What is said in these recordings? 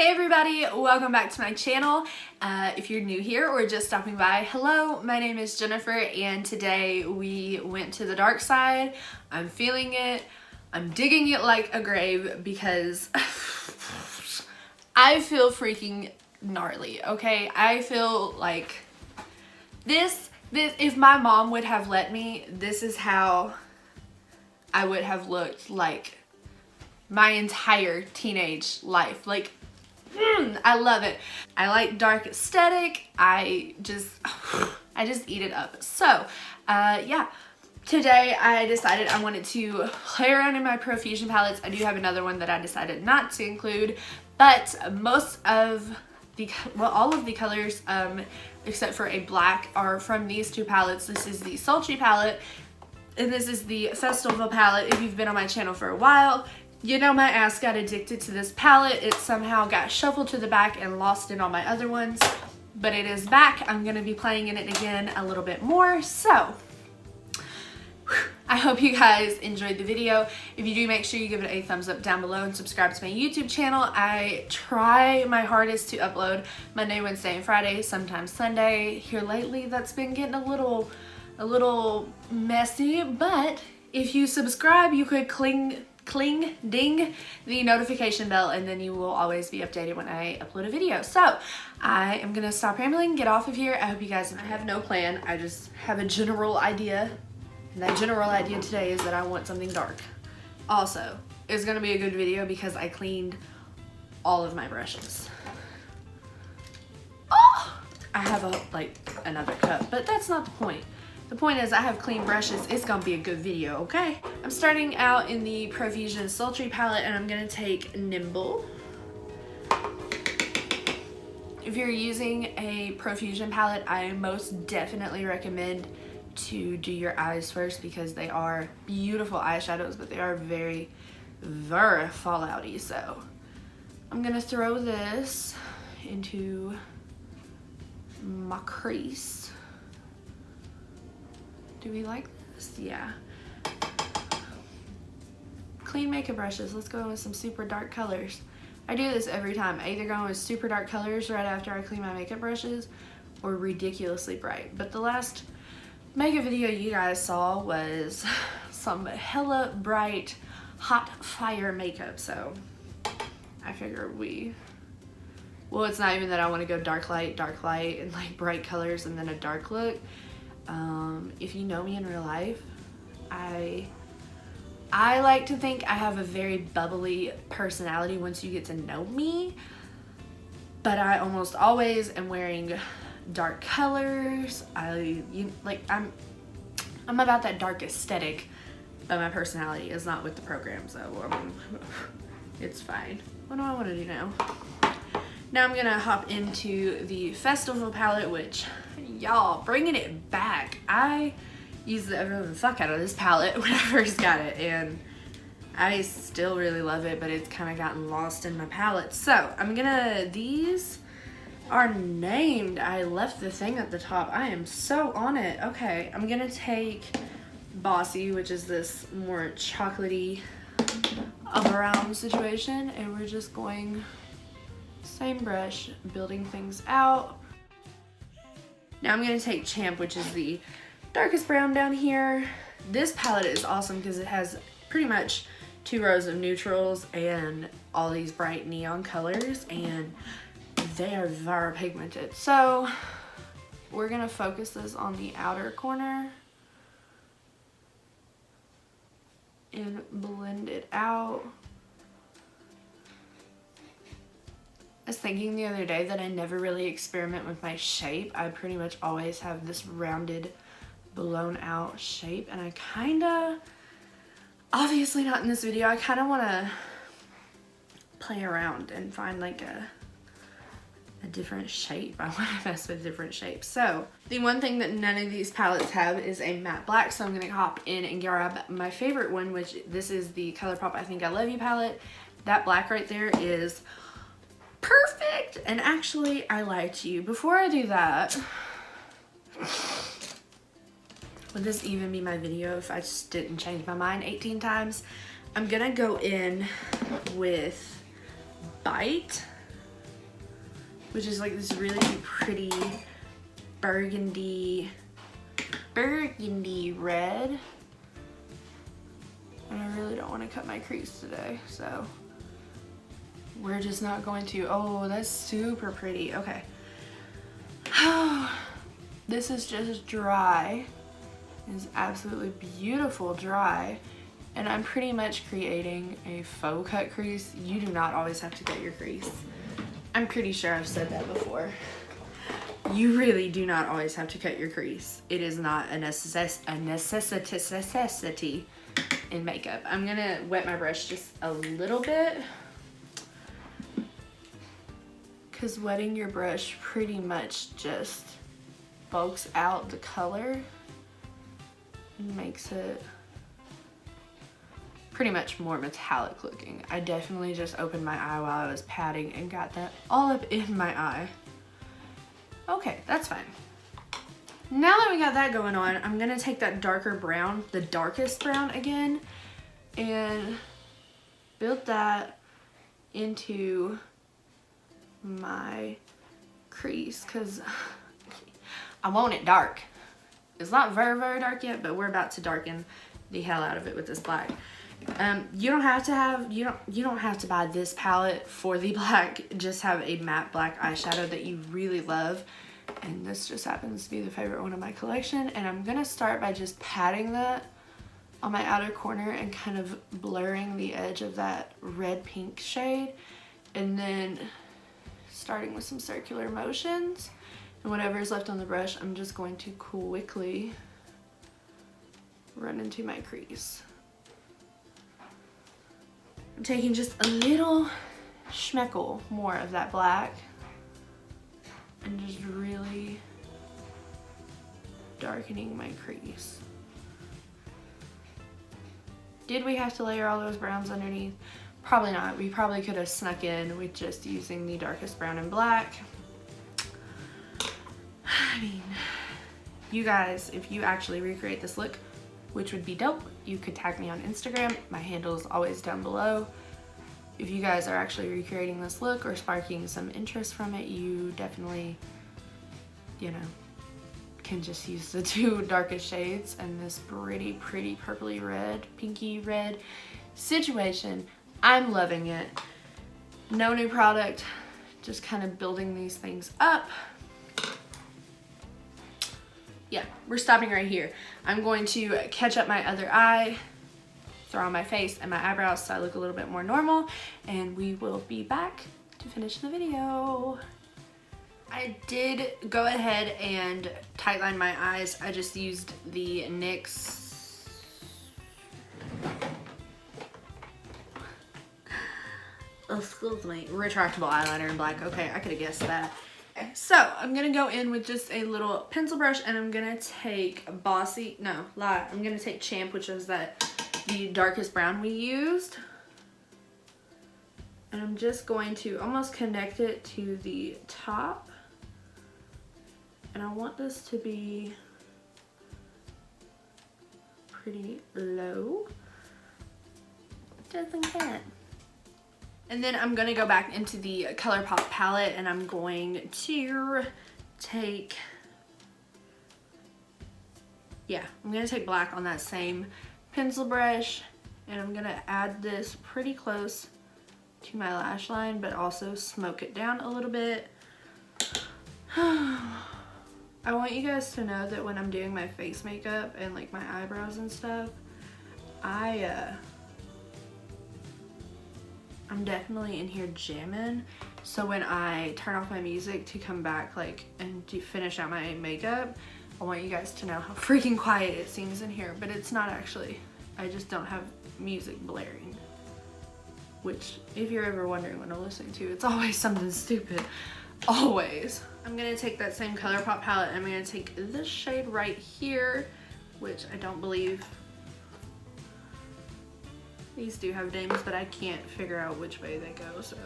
Hey everybody, welcome back to my channel. If you're new here or just stopping by, hello, my name is Jennifer and today we went to the dark side. I'm feeling it. I'm digging it like a grave because I feel freaking gnarly, okay? I feel like this if my mom would have let me, this is how I would have looked like my entire teenage life. Like, I love it. I like dark aesthetic. I just eat it up. So, yeah. Today I decided I wanted to play around in my Profusion palettes. I do have another one that I decided not to include, but most of the, well, all of the colors, except for a black, are from these two palettes. This is the Sultry palette, and this is the Festival palette. If you've been on my channel for a while, you know my ass got addicted to this palette. It somehow got shuffled to the back and lost in all my other ones, but it is back. I'm gonna be playing in it again a little bit more. So I hope you guys enjoyed the video. If you do, make sure you give it a thumbs up down below and subscribe to my YouTube channel. I try my hardest to upload Monday, Wednesday, and Friday, sometimes Sunday. Here lately, that's been getting a little messy, but if you subscribe, you could ding the notification bell, and then you will always be updated when I upload a video. So I am gonna stop rambling, get off of here. I hope you guys, I have no plan, I just have a general idea, and that general idea today is that I want something dark. Also, it's gonna be a good video because I cleaned all of my brushes. Oh, I have another cup, but that's not the point. The point is I have clean brushes. It's gonna be a good video, okay? I'm starting out in the Profusion Sultry palette, and I'm gonna take Nimble. If you're using a Profusion palette, I most definitely recommend to do your eyes first because they are beautiful eyeshadows, but they are very, very fallouty. So I'm gonna throw this into my crease. Do we like this? Yeah. Clean makeup brushes. Let's go in with some super dark colors. I do this every time. I either go in with super dark colors right after I clean my makeup brushes or ridiculously bright. But the last makeup video you guys saw was some hella bright, hot fire makeup. So I figured well, it's not even that I want to go dark light, and like bright colors and then a dark look. If you know me in real life, I like to think I have a very bubbly personality once you get to know me, but I almost always am wearing dark colors. I'm about that dark aesthetic, but my personality is not with the program, so it's fine. What do I want to do now? Now I'm gonna hop into the Festival palette, which, y'all, bringing it back. I used the fuck out of this palette when I first got it, and I still really love it, but it's kind of gotten lost in my palette. So these are named. I left the thing at the top. I am so on it. Okay, I'm gonna take Bossy, which is this more chocolatey up-around situation, and we're just going same brush, building things out. Now I'm gonna take Champ, which is the darkest brown down here. This palette is awesome because it has pretty much 2 rows of neutrals and all these bright neon colors, and they are very pigmented. So we're gonna focus this on the outer corner and blend it out. I was thinking the other day that I never really experiment with my shape. I pretty much always have this rounded, blown out shape, and I kinda, obviously not in this video, I kinda wanna play around and find like a different shape. I wanna mess with different shapes. So the one thing that none of these palettes have is a matte black, so I'm gonna hop in and grab my favorite one, which this is the ColourPop I Think I Love You palette. That black right there is perfect. And actually, I lied to you. Before I do that, would this even be my video if I just didn't change my mind 18 times? I'm gonna go in with Bite which is like this really pretty burgundy red. And I really don't want to cut my crease today, so we're just not going to. Oh, that's super pretty. Okay. This is just dry. It's absolutely beautiful dry. And I'm pretty much creating a faux cut crease. You do not always have to cut your crease. I'm pretty sure I've said that before. You really do not always have to cut your crease. It is not a necessity in makeup. I'm gonna wet my brush just a little bit, because wetting your brush pretty much just bulks out the color and makes it pretty much more metallic looking. I definitely just opened my eye while I was patting and got that all up in my eye. Okay, that's fine. Now that we got that going on, I'm gonna take that darker brown, the darkest brown again, and build that into my crease, because I want it dark. It's not very, very dark yet, but we're about to darken the hell out of it with this black. You don't have to buy this palette for the black. Just have a matte black eyeshadow that you really love, and this just happens to be the favorite one of my collection. And I'm gonna start by just patting that on my outer corner and kind of blurring the edge of that red pink shade, and then starting with some circular motions, and whatever is left on the brush I'm just going to quickly run into my crease. I'm taking just a little schmeckle more of that black and just really darkening my crease. Did we have to layer all those browns underneath? Probably not. We probably could have snuck in with just using the darkest brown and black. I mean, you guys, if you actually recreate this look, which would be dope, you could tag me on Instagram. My handle is always down below. If you guys are actually recreating this look or sparking some interest from it, you definitely, you know, can just use the two darkest shades and this pretty purpley red, pinky red situation. I'm loving it. No new product, just kind of building these things up. Yeah, we're stopping right here. I'm going to catch up my other eye, throw on my face and my eyebrows so I look a little bit more normal, and we will be back to finish the video. I did go ahead and tightline my eyes. I just used the NYX retractable eyeliner in black. Okay, I could have guessed that. So I'm gonna go in with just a little pencil brush, and I'm gonna take I'm gonna take Champ, which is the darkest brown we used, and I'm just going to almost connect it to the top, and I want this to be pretty low, just like that. And then I'm gonna go back into the ColourPop palette, and I'm going to take, I'm gonna take black on that same pencil brush, and I'm gonna add this pretty close to my lash line, but also smoke it down a little bit. I want you guys to know that when I'm doing my face makeup and like my eyebrows and stuff, I'm definitely in here jamming. So when I turn off my music to come back and to finish out my makeup, I want you guys to know how freaking quiet it seems in here, but it's not actually. I just don't have music blaring, which if you're ever wondering what I'm listening to, it's always something stupid, always. I'm gonna take that same ColourPop palette, and I'm gonna take this shade right here, which I don't believe these do have names, but I can't figure out which way they go, so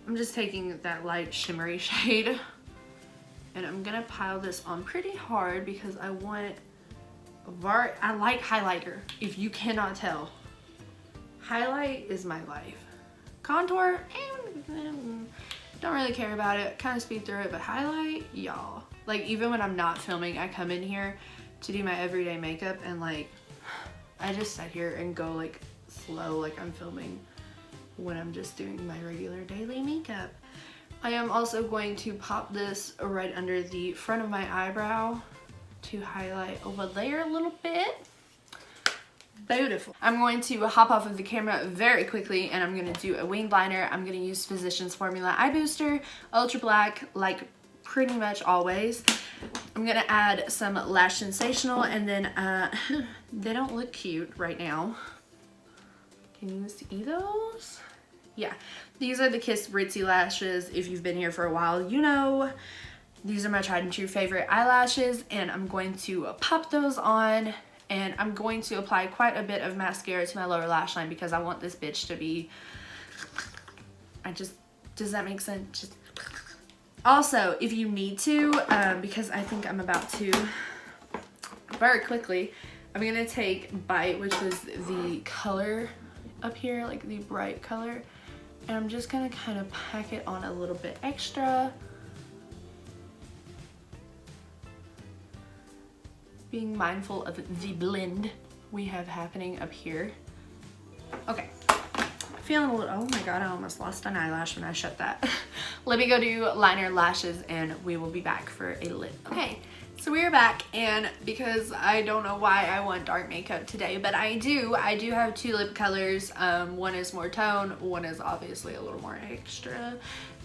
I'm just taking that light shimmery shade, and I'm gonna pile this on pretty hard because I want I like highlighter. If you cannot tell, highlight is my life. Contour, Don't really care about it, kind of speed through it, but highlight, y'all. Like, even when I'm not filming, I come in here to do my everyday makeup and like, I just sit here and go like slow like I'm filming when I'm just doing my regular daily makeup. I am also going to pop this right under the front of my eyebrow to highlight over there a little bit. Beautiful. I'm going to hop off of the camera very quickly and I'm going to do a winged liner. I'm going to use Physicians Formula Eye Booster, Ultra Black, like pretty much always. I'm going to add some Lash Sensational and then they don't look cute right now. Can you see those? Yeah, these are the Kiss Ritzy lashes. If you've been here for a while, you know these are my tried and true favorite eyelashes, and I'm going to pop those on. And I'm going to apply quite a bit of mascara to my lower lash line because I want this bitch to be, does that make sense? Just, also, if you need to, because I think I'm about to, very quickly, I'm gonna take Bite, which was the color up here, like the bright color, and I'm just gonna kind of pack it on a little bit extra. Being mindful of the blend we have happening up here. Okay, feeling a little, oh my god, I almost lost an eyelash when I shut that. Let me go do liner, lashes, and we will be back for a lip. Okay, so we are back, and because I don't know why I want dark makeup today, but I do have two lip colors. One is more tone, one is obviously a little more extra.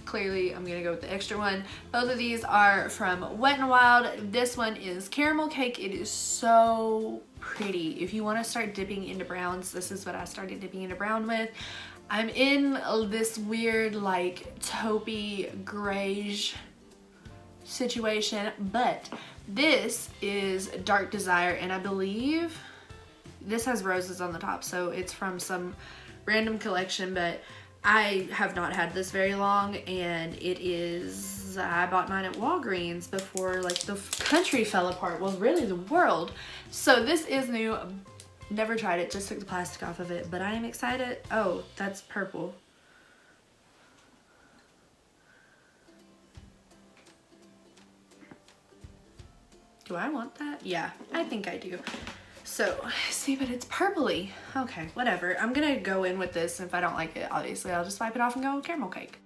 Clearly, I'm gonna go with the extra one. Both of these are from Wet n Wild. This one is Caramel Cake. It is so pretty. If you wanna start dipping into browns, this is what I started dipping into brown with. I'm in this weird like taupey grayish situation, but this is Dark Desire, and I believe this has roses on the top, so it's from some random collection, but I have not had this very long, and it is, I bought mine at Walgreens before like the country fell apart, well really the world. So this is new, never tried it, just took the plastic off of it, but I am excited. Oh, that's purple. Do I want that? Yeah, I think I do. So, see, but it's purpley. Okay, whatever. I'm gonna go in with this, and if I don't like it, obviously I'll just wipe it off and go with Caramel Cake.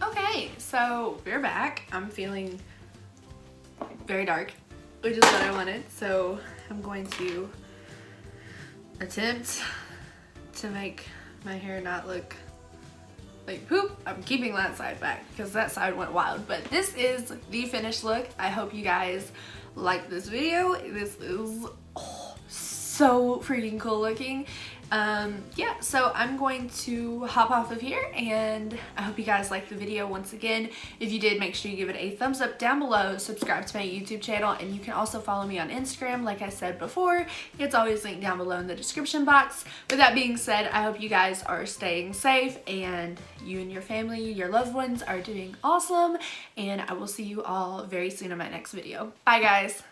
Okay, so we're back. I'm feeling very dark, which is what I wanted. So I'm going to attempt to make my hair not look like poop. I'm keeping that side back because that side went wild, but this is the finished look. I hope you guys like this video. This is so freaking cool looking. Yeah, so I'm going to hop off of here, and I hope you guys liked the video. Once again, if you did, make sure you give it a thumbs up down below, subscribe to my YouTube channel, and you can also follow me on Instagram. Like I said before, it's always linked down below in the description box. With that being said, I hope you guys are staying safe, and you and your family, your loved ones are doing awesome, and I will see you all very soon in my next video. Bye guys!